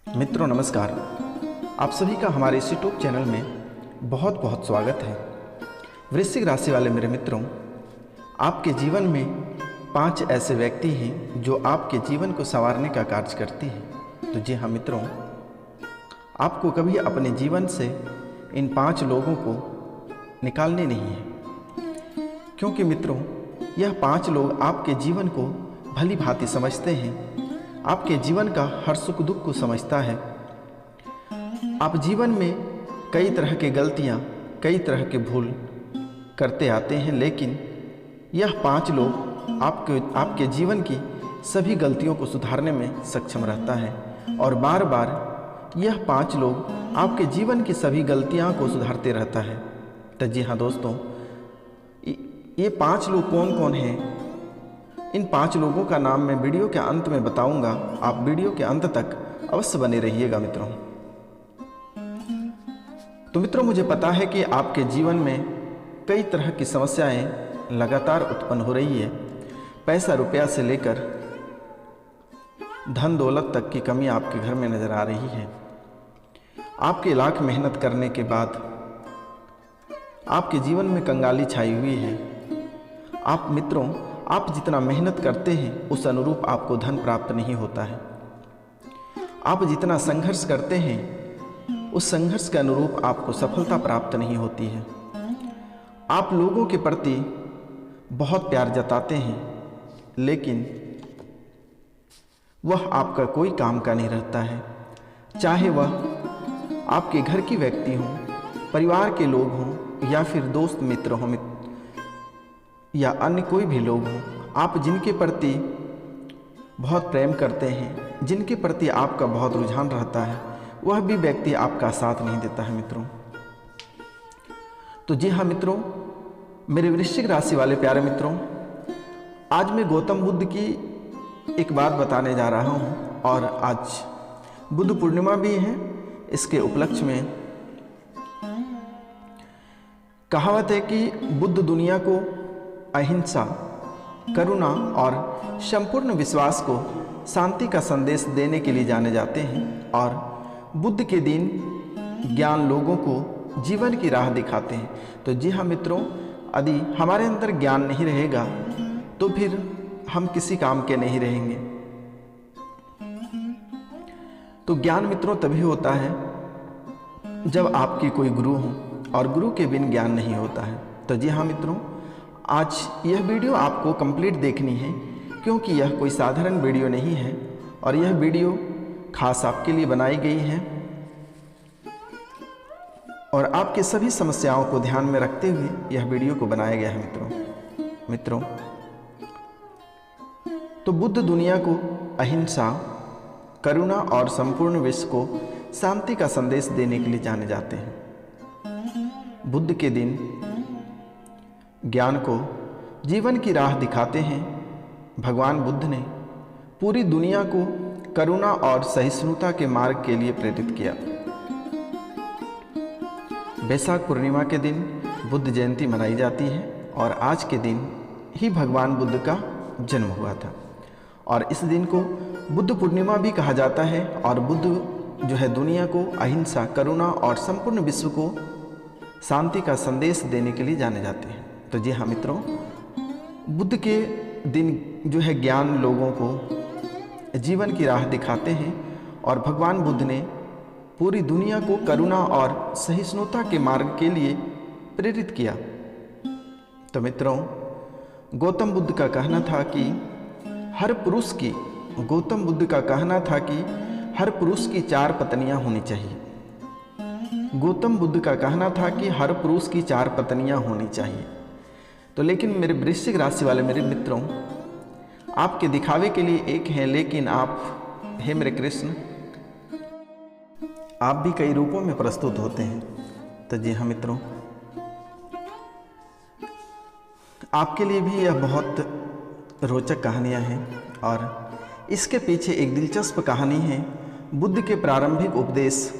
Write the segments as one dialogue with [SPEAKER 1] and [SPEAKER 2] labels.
[SPEAKER 1] मित्रों नमस्कार। आप सभी का हमारे इस यूट्यूब चैनल में बहुत बहुत स्वागत है। वृश्चिक राशि वाले मेरे मित्रों, आपके जीवन में 5 ऐसे व्यक्ति हैं जो आपके जीवन को संवारने का कार्य करती हैं। तो जी हाँ मित्रों, आपको कभी अपने जीवन से इन 5 लोगों को निकालने नहीं है, क्योंकि मित्रों यह 5 लोग आपके जीवन को भली भांति समझते हैं, आपके जीवन का हर सुख दुख को समझता है। आप जीवन में कई तरह की गलतियां, कई तरह के भूल करते आते हैं, लेकिन यह 5 लोग आपके जीवन की सभी गलतियों को सुधारने में सक्षम रहता है और बार बार यह 5 लोग आपके जीवन की सभी गलतियां को सुधारते रहता है। तो जी हाँ दोस्तों, ये 5 लोग कौन कौन हैं? इन 5 लोगों का नाम मैं वीडियो के अंत में बताऊंगा। आप वीडियो के अंत तक अवश्य बने रहिएगा मित्रों। तो मित्रों, मुझे पता है कि आपके जीवन में कई तरह की समस्याएं लगातार उत्पन्न हो रही है। पैसा रुपया से लेकर धन दौलत तक की कमी आपके घर में नजर आ रही है। आपके लाख मेहनत करने के बाद आपके जीवन में कंगाली छाई हुई है। आप मित्रों, आप जितना मेहनत करते हैं उस अनुरूप आपको धन प्राप्त नहीं होता है। आप जितना संघर्ष करते हैं उस संघर्ष के अनुरूप आपको सफलता प्राप्त नहीं होती है। आप लोगों के प्रति बहुत प्यार जताते हैं, लेकिन वह आपका कोई काम का नहीं रहता है। चाहे वह आपके घर की व्यक्ति हों, परिवार के लोग हों या फिर दोस्त मित्र हों या अन्य कोई भी लोग हों, आप जिनके प्रति बहुत प्रेम करते हैं, जिनके प्रति आपका बहुत रुझान रहता है, वह भी व्यक्ति आपका साथ नहीं देता है मित्रों। तो जी हाँ मित्रों, मेरे वृश्चिक राशि वाले प्यारे मित्रों, आज मैं गौतम बुद्ध की एक बात बताने जा रहा हूँ और आज बुद्ध पूर्णिमा भी है। इसके उपलक्ष्य में कहावत है कि बुद्ध दुनिया को अहिंसा, करुणा और संपूर्ण विश्वास को शांति का संदेश देने के लिए जाने जाते हैं और बुद्ध के दिन ज्ञान लोगों को जीवन की राह दिखाते हैं। तो जी हाँ मित्रों, यदि हमारे अंदर ज्ञान नहीं रहेगा तो फिर हम किसी काम के नहीं रहेंगे। तो ज्ञान मित्रों तभी होता है जब आपकी कोई गुरु हो और गुरु के बिन ज्ञान नहीं होता है। तो जी हाँ मित्रों, आज यह वीडियो आपको कंप्लीट देखनी है, क्योंकि यह कोई साधारण वीडियो नहीं है और यह वीडियो खास आपके लिए बनाई गई है और आपके सभी समस्याओं को ध्यान में रखते हुए यह वीडियो को बनाया गया है मित्रों। तो बुद्ध दुनिया को अहिंसा, करुणा और संपूर्ण विश्व को शांति का संदेश देने के लिए जाने जाते हैं। बुद्ध के दिन ज्ञान को जीवन की राह दिखाते हैं। भगवान बुद्ध ने पूरी दुनिया को करुणा और सहिष्णुता के मार्ग के लिए प्रेरित किया। बैसाख पूर्णिमा के दिन बुद्ध जयंती मनाई जाती है और आज के दिन ही भगवान बुद्ध का जन्म हुआ था और इस दिन को बुद्ध पूर्णिमा भी कहा जाता है। और बुद्ध जो है दुनिया को अहिंसा, करुणा और संपूर्ण विश्व को शांति का संदेश देने के लिए जाने जाते हैं। तो जी हाँ मित्रों, बुद्ध के दिन जो है ज्ञान लोगों को जीवन की राह दिखाते हैं और भगवान बुद्ध ने पूरी दुनिया को करुणा और सहिष्णुता के मार्ग के लिए प्रेरित किया। तो मित्रों, गौतम बुद्ध का कहना था कि हर पुरुष की 4 पत्नियां होनी चाहिए। गौतम बुद्ध का कहना था कि हर पुरुष की 4 पत्नियां होनी चाहिए। तो लेकिन मेरे वृश्चिक राशि वाले मेरे मित्रों, आपके दिखावे के लिए एक हैं, लेकिन आप हे मेरे कृष्ण, आप भी कई रूपों में प्रस्तुत होते हैं। तो जी हाँ मित्रों, आपके लिए भी यह बहुत रोचक कहानियां हैं और इसके पीछे एक दिलचस्प कहानी है। बुद्ध के प्रारंभिक उपदेश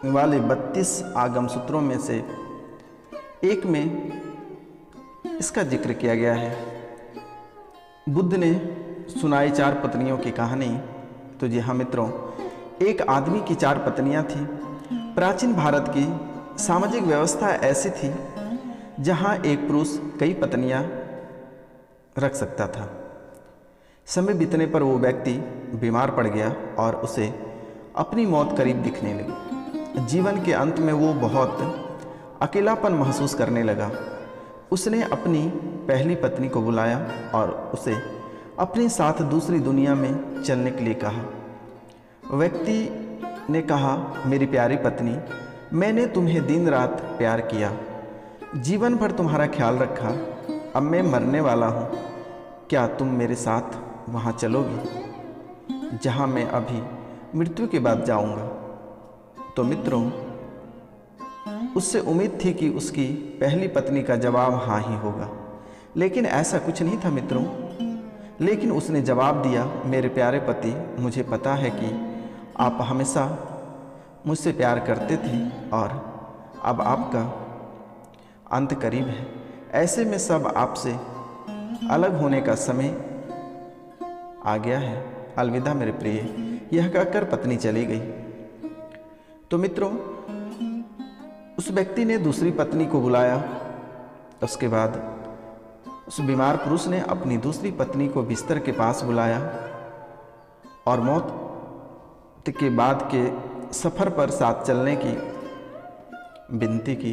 [SPEAKER 1] वाले 32 आगम सूत्रों में से एक में इसका जिक्र किया गया है। बुद्ध ने सुनाई 4 पत्नियों की कहानी। तो जी हाँ मित्रों, एक आदमी की 4 पत्नियां थीं। प्राचीन भारत की सामाजिक व्यवस्था ऐसी थी जहां एक पुरुष कई पत्नियां रख सकता था। समय बीतने पर वो व्यक्ति बीमार पड़ गया और उसे अपनी मौत करीब दिखने लगी। जीवन के अंत में वो बहुत अकेलापन महसूस करने लगा। उसने अपनी पहली पत्नी को बुलाया और उसे अपने साथ दूसरी दुनिया में चलने के लिए कहा। व्यक्ति ने कहा, मेरी प्यारी पत्नी, मैंने तुम्हें दिन रात प्यार किया, जीवन भर तुम्हारा ख्याल रखा। अब मैं मरने वाला हूँ, क्या तुम मेरे साथ वहाँ चलोगी जहाँ मैं अभी मृत्यु के बाद जाऊँगा? तो मित्रों, उससे उम्मीद थी कि उसकी पहली पत्नी का जवाब हाँ ही होगा, लेकिन ऐसा कुछ नहीं था मित्रों। लेकिन उसने जवाब दिया, मेरे प्यारे पति, मुझे पता है कि आप हमेशा मुझसे प्यार करते थे और अब आपका अंत करीब है। ऐसे में सब आपसे अलग होने का समय आ गया है। अलविदा मेरे प्रिय। यह कहकर पत्नी चली गई। तो मित्रों, उस व्यक्ति ने दूसरी पत्नी को बुलाया। उसके बाद उस बीमार पुरुष ने अपनी दूसरी पत्नी को बिस्तर के पास बुलाया और मौत के बाद के सफ़र पर साथ चलने की विनती की।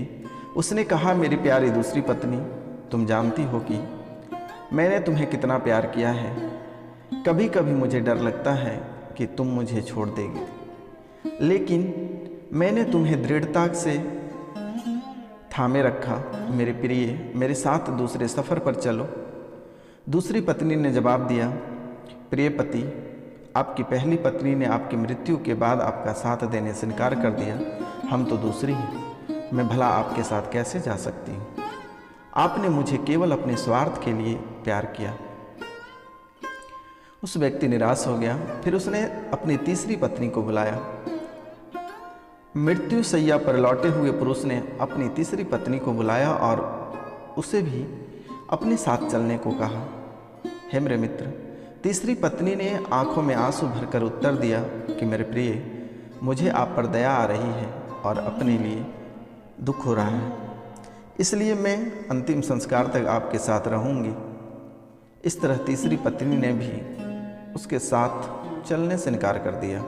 [SPEAKER 1] उसने कहा, मेरी प्यारी दूसरी पत्नी, तुम जानती हो कि मैंने तुम्हें कितना प्यार किया है। कभी कभी मुझे डर लगता है कि तुम मुझे छोड़ देगी, लेकिन मैंने तुम्हें दृढ़ता से थामे रखा। मेरे प्रिय, मेरे साथ दूसरे सफ़र पर चलो। दूसरी पत्नी ने जवाब दिया, प्रिय पति, आपकी पहली पत्नी ने आपकी मृत्यु के बाद आपका साथ देने से इनकार कर दिया। हम तो दूसरी हैं, मैं भला आपके साथ कैसे जा सकती हूँ? आपने मुझे केवल अपने स्वार्थ के लिए प्यार किया। उस व्यक्ति निराश हो गया। फिर उसने अपनी तीसरी पत्नी को बुलाया। मृत्यु शैया पर लौटे हुए पुरुष ने अपनी तीसरी पत्नी को बुलाया और उसे भी अपने साथ चलने को कहा। हे मेरे मित्र, तीसरी पत्नी ने आंखों में आंसू भरकर उत्तर दिया कि मेरे प्रिय, मुझे आप पर दया आ रही है और अपने लिए दुख हो रहा है, इसलिए मैं अंतिम संस्कार तक आपके साथ रहूंगी। इस तरह तीसरी पत्नी ने भी उसके साथ चलने से इनकार कर दिया।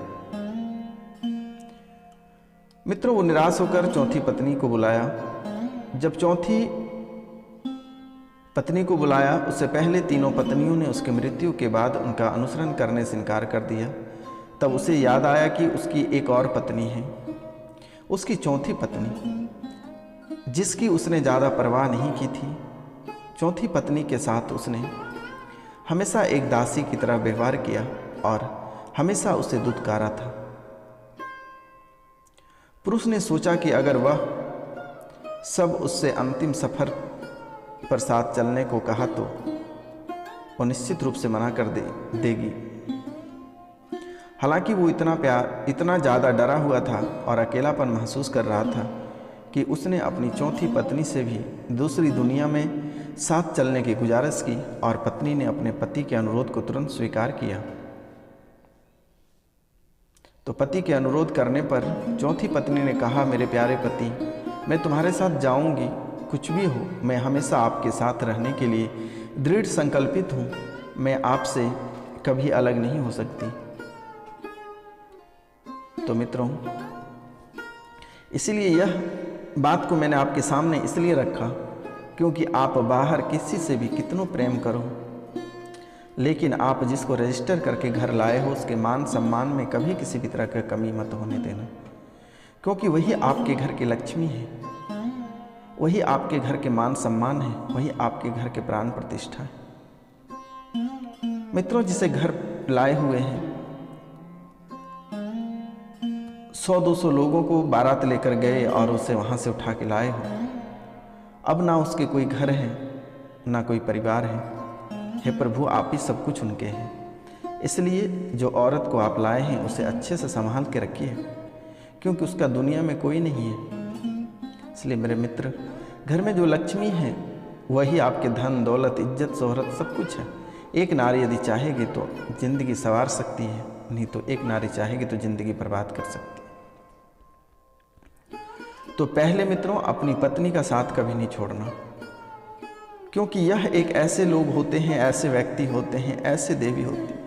[SPEAKER 1] मित्रों, वो निराश होकर चौथी पत्नी को बुलाया। जब चौथी पत्नी को बुलाया, उससे पहले तीनों पत्नियों ने उसकी मृत्यु के बाद उनका अनुसरण करने से इनकार कर दिया। तब उसे याद आया कि उसकी एक और पत्नी है, उसकी चौथी पत्नी, जिसकी उसने ज़्यादा परवाह नहीं की थी। चौथी पत्नी के साथ उसने हमेशा एक दासी की तरह व्यवहार किया और हमेशा उसे दुत्कारा था। पुरुष ने सोचा कि अगर वह सब उससे अंतिम सफ़र पर साथ चलने को कहा तो वो निश्चित रूप से मना कर देगी। हालांकि वो इतना ज़्यादा डरा हुआ था और अकेलापन महसूस कर रहा था कि उसने अपनी चौथी पत्नी से भी दूसरी दुनिया में साथ चलने की गुजारिश की और पत्नी ने अपने पति के अनुरोध को तुरंत स्वीकार किया। तो पति के अनुरोध करने पर चौथी पत्नी ने कहा, मेरे प्यारे पति, मैं तुम्हारे साथ जाऊंगी, कुछ भी हो, मैं हमेशा आपके साथ रहने के लिए दृढ़ संकल्पित हूँ। मैं आपसे कभी अलग नहीं हो सकती। तो मित्रों, इसीलिए यह बात को मैंने आपके सामने इसलिए रखा क्योंकि आप बाहर किसी से भी कितनों प्रेम करो, लेकिन आप जिसको रजिस्टर करके घर लाए हो उसके मान सम्मान में कभी किसी भी तरह का कमी मत होने देना, क्योंकि वही आपके घर की लक्ष्मी है, वही आपके घर के मान सम्मान है, वही आपके घर के प्राण प्रतिष्ठा है। मित्रों, जिसे घर लाए हुए हैं 100-200 लोगों को बारात लेकर गए और उसे वहाँ से उठा के लाए हो, अब ना उसके कोई घर है ना कोई परिवार है। हे प्रभु, आप ही सब कुछ उनके हैं। इसलिए जो औरत को आप लाए हैं उसे अच्छे से संभाल के रखिए, क्योंकि उसका दुनिया में कोई नहीं है। इसलिए मेरे मित्र, घर में जो लक्ष्मी है वही आपके धन दौलत इज्जत शोहरत सब कुछ है। एक नारी यदि चाहेगी तो जिंदगी संवार सकती है। नहीं तो एक नारी चाहेगी तो जिंदगी बर्बाद कर सकती है। तो पहले मित्रों, अपनी पत्नी का साथ कभी नहीं छोड़ना, क्योंकि यह एक ऐसे लोग होते हैं, ऐसे व्यक्ति होते हैं, ऐसे देवी होती हैं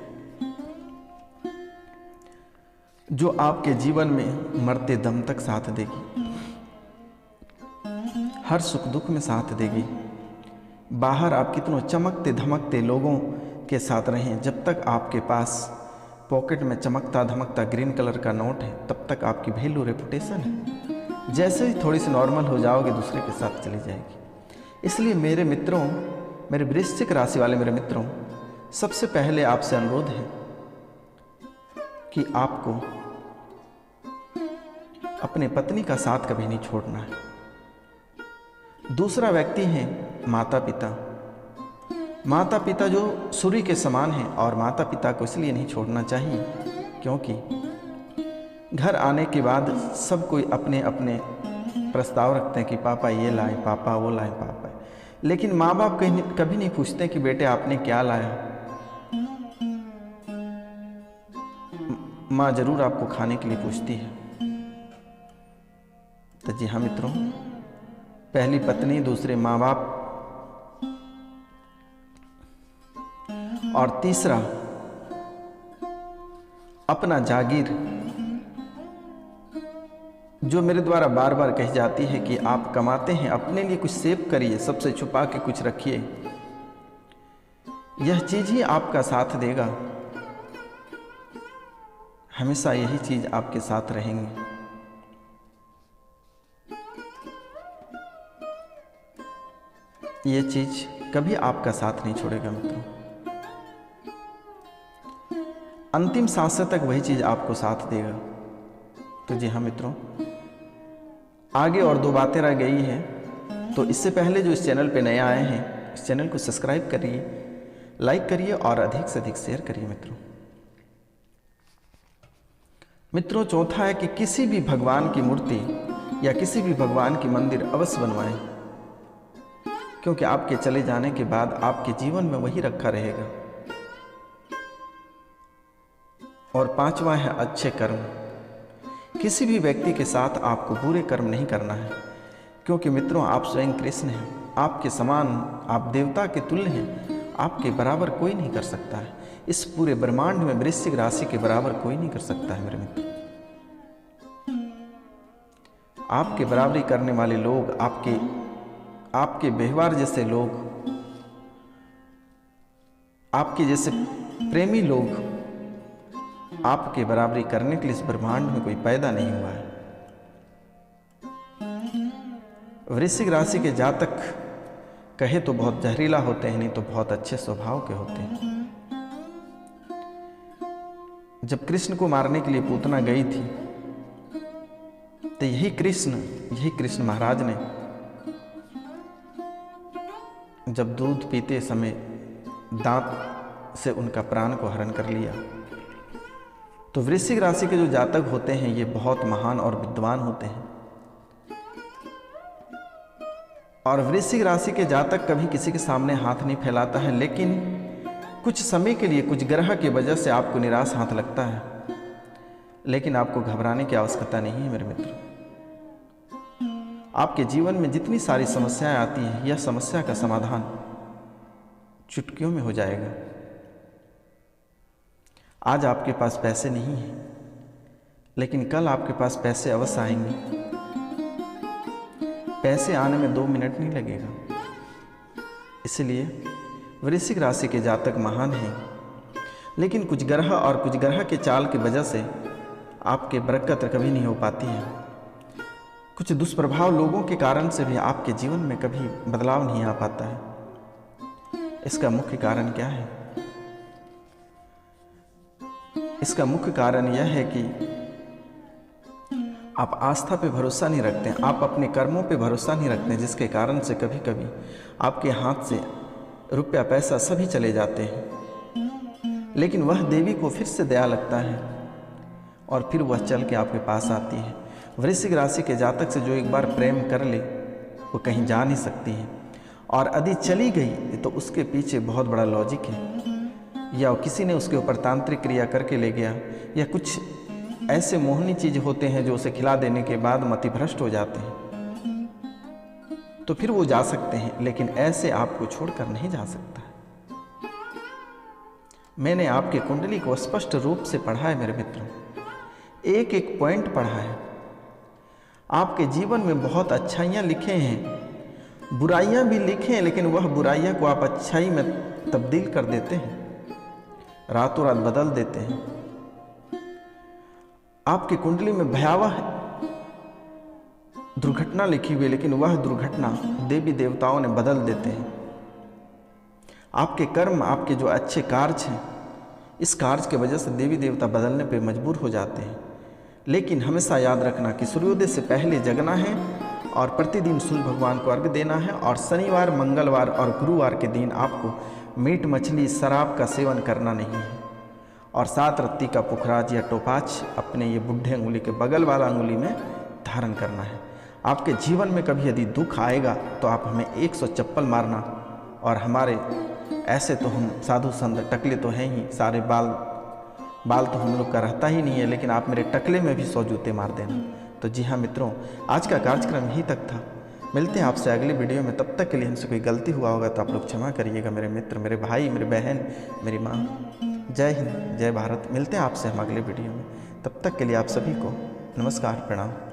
[SPEAKER 1] जो आपके जीवन में मरते दम तक साथ देगी, हर सुख दुख में साथ देगी। बाहर आप कितनों चमकते धमकते लोगों के साथ रहें, जब तक आपके पास पॉकेट में चमकता धमकता ग्रीन कलर का नोट है तब तक आपकी वैल्यू रेपुटेशन है। जैसे ही थोड़ी सी नॉर्मल हो जाओगे दूसरे के साथ चली जाएगी। इसलिए मेरे मित्रों, मेरे वृश्चिक राशि वाले मेरे मित्रों, सबसे पहले आपसे अनुरोध है कि आपको अपने पत्नी का साथ कभी नहीं छोड़ना है। दूसरा व्यक्ति है माता पिता। माता पिता जो सूर्य के समान हैं, और माता पिता को इसलिए नहीं छोड़ना चाहिए क्योंकि घर आने के बाद सब कोई अपने अपने प्रस्ताव रखते हैं कि पापा ये लाए, पापा वो लाए, पापा, लेकिन माँ बाप कभी नहीं पूछते कि बेटे आपने क्या लाया। माँ जरूर आपको खाने के लिए पूछती है। तो जी हाँ मित्रों, पहली पत्नी, दूसरे माँ बाप, और तीसरा अपना जागीर, जो मेरे द्वारा बार बार कही जाती है कि आप कमाते हैं, अपने लिए कुछ सेव करिए, सबसे छुपा के कुछ रखिए। यह चीज ही आपका साथ देगा, हमेशा यही चीज आपके साथ रहेंगे। ये चीज कभी आपका साथ नहीं छोड़ेगा मित्रों। अंतिम सांस तक वही चीज आपको साथ देगा। तो जी हाँ मित्रों, आगे और दो बातें रह गई है। तो इससे पहले जो इस चैनल पे नए आए हैं, इस चैनल को सब्सक्राइब करिए, लाइक करिए और अधिक से अधिक शेयर करिए मित्रों। मित्रों, चौथा है कि किसी भी भगवान की मूर्ति या किसी भी भगवान की मंदिर अवश्य बनवाएं, क्योंकि आपके चले जाने के बाद आपके जीवन में वही रखा रहेगा। और पांचवा है अच्छे कर्म। किसी भी व्यक्ति के साथ आपको बुरे कर्म नहीं करना है, क्योंकि मित्रों आप स्वयं कृष्ण हैं, आपके समान, आप देवता के तुल्य हैं, आपके बराबर कोई नहीं कर सकता है। इस पूरे ब्रह्मांड में वृश्चिक राशि के बराबर कोई नहीं कर सकता है मेरे मित्र। आपके बराबरी करने वाले लोग, आपके व्यवहार जैसे लोग, आपके जैसे प्रेमी लोग आपके बराबरी करने के लिए इस ब्रह्मांड में कोई पैदा नहीं हुआ है। वृश्चिक राशि के जातक कहे तो बहुत जहरीला होते हैं, नहीं तो बहुत अच्छे स्वभाव के होते हैं। जब कृष्ण को मारने के लिए पूतना गई थी तो यही कृष्ण महाराज ने जब दूध पीते समय दांत से उनका प्राण को हरण कर लिया। तो वृश्चिक राशि के जो जातक होते हैं ये बहुत महान और विद्वान होते हैं। और वृश्चिक राशि के जातक कभी किसी के सामने हाथ नहीं फैलाता है, लेकिन कुछ समय के लिए कुछ ग्रह की वजह से आपको निराश हाथ लगता है, लेकिन आपको घबराने की आवश्यकता नहीं है मेरे मित्र। आपके जीवन में जितनी सारी समस्याएं आती हैं, यह समस्या का समाधान चुटकियों में हो जाएगा। आज आपके पास पैसे नहीं हैं, लेकिन कल आपके पास पैसे अवश्य आएंगे। पैसे आने में 2 मिनट नहीं लगेगा। इसलिए वृश्चिक राशि के जातक महान हैं, लेकिन कुछ ग्रह के चाल की वजह से आपके बरकत कभी नहीं हो पाती है। कुछ दुष्प्रभाव लोगों के कारण से भी आपके जीवन में कभी बदलाव नहीं आ पाता है। इसका मुख्य कारण क्या है? इसका मुख्य कारण यह है कि आप आस्था पे भरोसा नहीं रखते हैं, आप अपने कर्मों पे भरोसा नहीं रखते हैं, जिसके कारण से कभी कभी आपके हाथ से रुपया पैसा सभी चले जाते हैं। लेकिन वह देवी को फिर से दया लगता है और फिर वह चल के आपके पास आती है। वृश्चिक राशि के जातक से जो एक बार प्रेम कर ले वो कहीं जा नहीं सकती है, और यदि चली गई तो उसके पीछे बहुत बड़ा लॉजिक है। या किसी ने उसके ऊपर तांत्रिक क्रिया करके ले गया, या कुछ ऐसे मोहनी चीज होते हैं जो उसे खिला देने के बाद मतिभ्रष्ट हो जाते हैं, तो फिर वो जा सकते हैं, लेकिन ऐसे आपको छोड़कर नहीं जा सकता। मैंने आपके कुंडली को स्पष्ट रूप से पढ़ा है मेरे मित्रों, एक एक पॉइंट पढ़ा है। आपके जीवन में बहुत अच्छाइयाँ लिखे हैं, बुराइयाँ भी लिखे हैं, लेकिन वह बुराइयाँ को आप अच्छाई में तब्दील कर देते हैं, रातों रात बदल देते हैं। आपकी कुंडली में भयावह दुर्घटना लिखी हुई है, लेकिन वह दुर्घटना देवी देवताओं ने बदल देते हैं। आपके कर्म, आपके जो अच्छे कार्य हैं, इस कार्य की वजह से देवी देवता बदलने पे मजबूर हो जाते हैं। लेकिन हमेशा याद रखना कि सूर्योदय से पहले जगना है और प्रतिदिन सूर्य भगवान को अर्घ्य देना है, और शनिवार, मंगलवार और गुरुवार के दिन आपको मीट, मछली, शराब का सेवन करना नहीं है, और 7 रत्ती का पुखराज या टोपाच अपने ये बुढ़े अंगुली के बगल वाला अंगुली में धारण करना है। आपके जीवन में कभी यदि दुख आएगा तो आप हमें 100 चप्पल मारना, और हमारे ऐसे तो हम साधु संत टकले तो हैं ही, सारे बाल तो हम लोग का रहता ही नहीं है, लेकिन आप मेरे टकले में भी 100 जूते मार देना। तो जी हाँ मित्रों, आज का कार्यक्रम यहीं तक था। मिलते हैं आपसे अगले वीडियो में। तब तक के लिए हमसे कोई गलती हुआ होगा तो आप लोग क्षमा करिएगा मेरे मित्र, मेरे भाई, मेरे बहन, मेरी माँ। जय हिंद, जय भारत। मिलते हैं आपसे हम अगले वीडियो में। तब तक के लिए आप सभी को नमस्कार, प्रणाम।